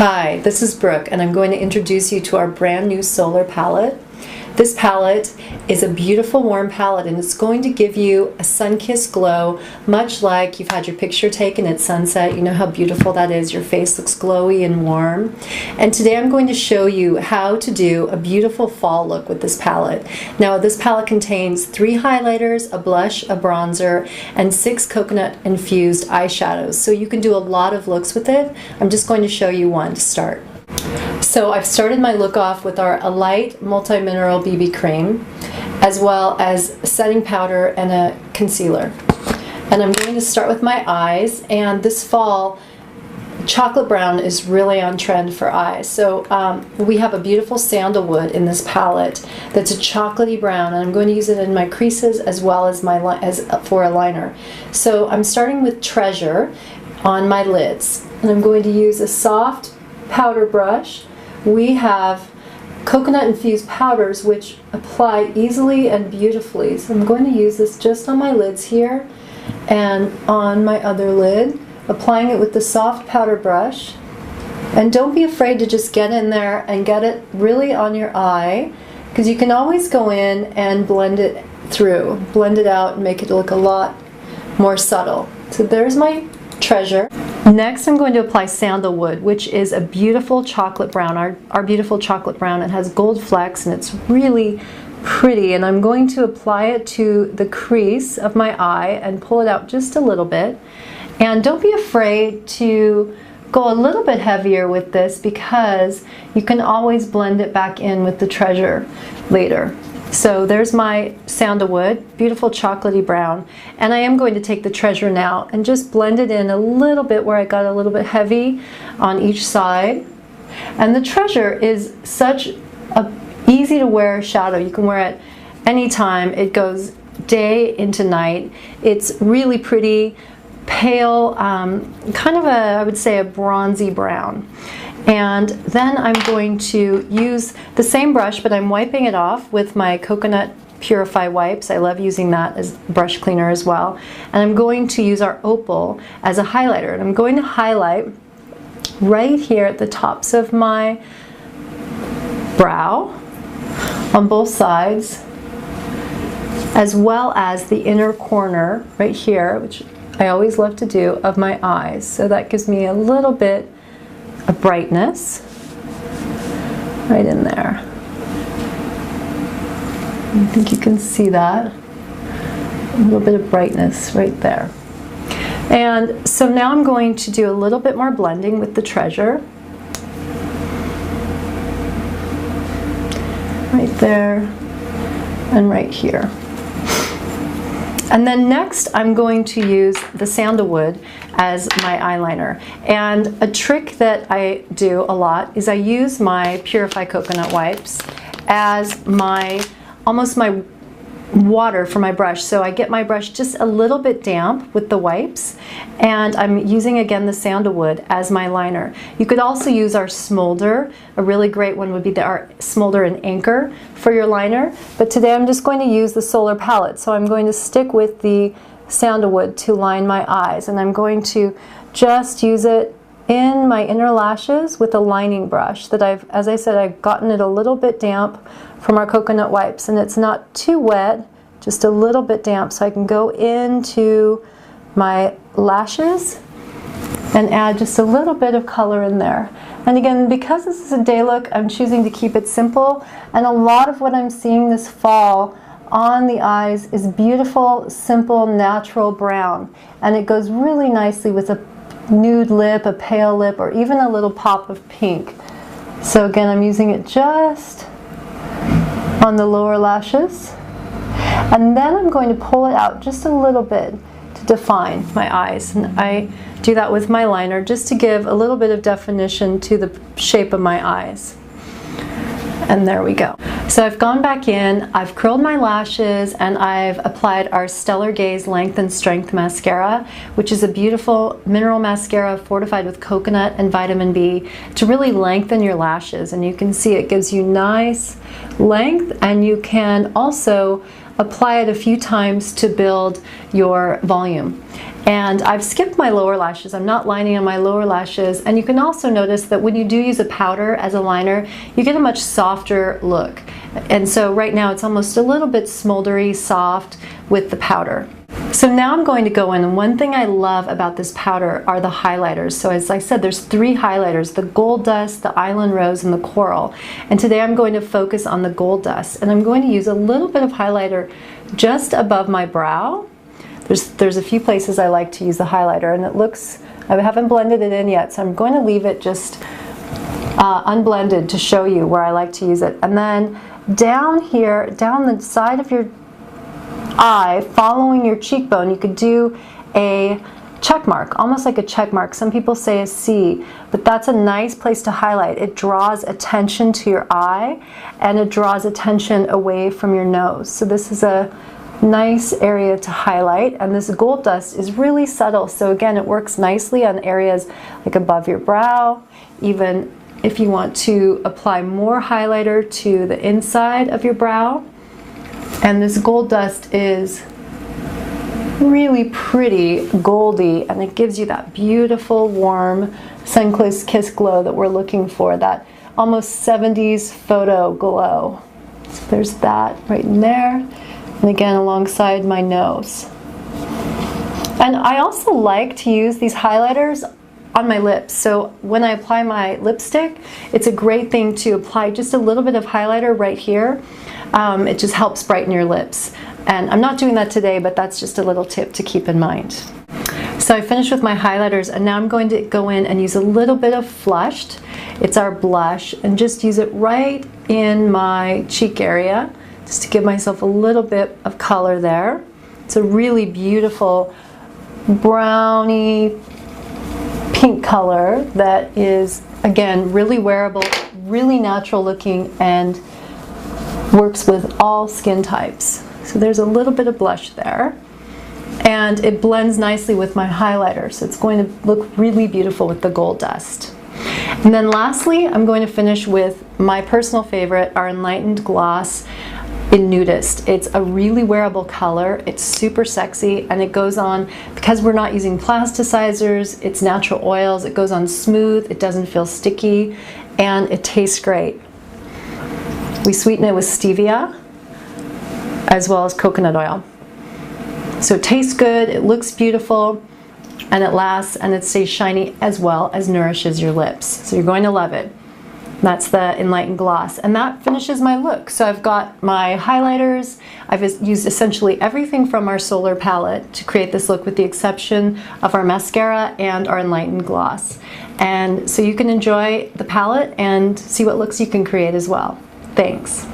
Hi, this is Brooke, and I'm going to introduce you to our brand new solar palette. This palette is a beautiful warm palette, and it's going to give you a sun-kissed glow, much like you've had your picture taken at sunset. You know how beautiful that is. Your face looks glowy and warm. And today I'm going to show you how to do a beautiful fall look with this palette. Now, this palette contains 3 highlighters, a blush, a bronzer, and 6 coconut infused eyeshadows. So you can do a lot of looks with it. I'm just going to show you one to start. So I've started my look off with our light multi-mineral BB cream, as well as setting powder and a concealer. And I'm going to start with my eyes, and this fall chocolate brown is really on trend for eyes. So we have a beautiful Sandalwood in this palette that's a chocolatey brown, and I'm going to use it in my creases as well as for a liner. So I'm starting with Treasure on my lids, and I'm going to use a soft powder brush. We have coconut infused powders which apply easily and beautifully. So I'm going to use this just on my lids here and on my other lid, applying it with the soft powder brush. And don't be afraid to just get in there and get it really on your eye, because you can always go in and blend it through, blend it out and make it look a lot more subtle. So there's my Treasure. Next, I'm going to apply Sandalwood, which is a beautiful chocolate brown, our beautiful chocolate brown. It has gold flecks and it's really pretty, and I'm going to apply it to the crease of my eye and pull it out just a little bit. And don't be afraid to go a little bit heavier with this, because you can always blend it back in with the Treasure later. So there's my Sandalwood, beautiful chocolatey brown, and I am going to take the Treasure now and just blend it in a little bit where I got a little bit heavy on each side. And the Treasure is such a easy to wear shadow. You can wear it anytime. It goes day into night. It's really pretty, pale, kind of I would say a bronzy brown. And then I'm going to use the same brush, but I'm wiping it off with my Coconut Purify wipes. I love using that as brush cleaner as well. And I'm going to use our Opal as a highlighter. And I'm going to highlight right here at the tops of my brow on both sides, as well as the inner corner right here, which I always love to do, of my eyes. So that gives me a little bit of brightness right in there. I think you can see that. A little bit of brightness right there. And so now I'm going to do a little bit more blending with the Treasure. Right there and right here. And then next I'm going to use the Sandalwood as my eyeliner. And a trick that I do a lot is I use my Purify coconut wipes as almost my water for my brush. So I get my brush just a little bit damp with the wipes, and I'm using again the Sandalwood as my liner. You could also use our Smolder. A really great one would be our Smolder and Anchor for your liner, but today I'm just going to use the Solar palette. So I'm going to stick with the Sandalwood to line my eyes, and I'm going to just use it in my inner lashes with a lining brush that as I said, I've gotten it a little bit damp from our coconut wipes, and it's not too wet, just a little bit damp, so I can go into my lashes and add just a little bit of color in there. And again, because this is a day look, I'm choosing to keep it simple, and a lot of what I'm seeing this fall on the eyes is beautiful, simple, natural brown, and it goes really nicely with a nude lip, a pale lip, or even a little pop of pink. So again, I'm using it just on the lower lashes, and then I'm going to pull it out just a little bit to define my eyes. And I do that with my liner just to give a little bit of definition to the shape of my eyes. And there we go. So I've gone back in, I've curled my lashes, and I've applied our Stellar Gaze Length and Strength Mascara, which is a beautiful mineral mascara fortified with coconut and vitamin B to really lengthen your lashes. And you can see it gives you nice length, and you can also apply it a few times to build your volume. And I've skipped my lower lashes. I'm not lining on my lower lashes. And you can also notice that when you do use a powder as a liner, you get a much softer look. And so right now it's almost a little bit smoldery, soft with the powder. So now I'm going to go in, and one thing I love about this powder are the highlighters. So as I said, there's 3 highlighters: the Gold Dust, the Island Rose, and the Coral. And today I'm going to focus on the Gold Dust, and I'm going to use a little bit of highlighter just above my brow. There's a few places I like to use the highlighter, and it looks, I haven't blended it in yet, so I'm going to leave it just unblended to show you where I like to use it. And then down here, down the side of your eye, following your cheekbone, you could do a check mark, almost like a check mark. Some people say a C, but that's a nice place to highlight. It draws attention to your eye, and it draws attention away from your nose. So this is a nice area to highlight, and this Gold Dust is really subtle, so again, it works nicely on areas like above your brow. Even if you want to apply more highlighter to the inside of your brow. And this Gold Dust is really pretty goldy, and it gives you that beautiful warm sun-kissed glow that we're looking for, that almost 70s photo glow. So there's that right in there. And again, alongside my nose. And I also like to use these highlighters on my lips. So when I apply my lipstick, it's a great thing to apply just a little bit of highlighter right here. It just helps brighten your lips. And I'm not doing that today, but that's just a little tip to keep in mind. So I finished with my highlighters, and now I'm going to go in and use a little bit of Flushed. It's our blush, and just use it right in my cheek area, just to give myself a little bit of color there. It's a really beautiful browny pink color that is, again, really wearable, really natural looking, and works with all skin types. So there's a little bit of blush there, and it blends nicely with my highlighter, so it's going to look really beautiful with the Gold Dust. And then lastly, I'm going to finish with my personal favorite, our Enlightened Gloss in Nudist. It's a really wearable color, it's super sexy, and it goes on, because we're not using plasticizers, it's natural oils, it goes on smooth, it doesn't feel sticky, and it tastes great. We sweeten it with stevia as well as coconut oil. So it tastes good, it looks beautiful, and it lasts, and it stays shiny as well as nourishes your lips. So you're going to love it. That's the Enlightened Gloss, and that finishes my look. So I've got my highlighters. I've used essentially everything from our Solar palette to create this look, with the exception of our mascara and our Enlightened Gloss. And so you can enjoy the palette and see what looks you can create as well. Thanks.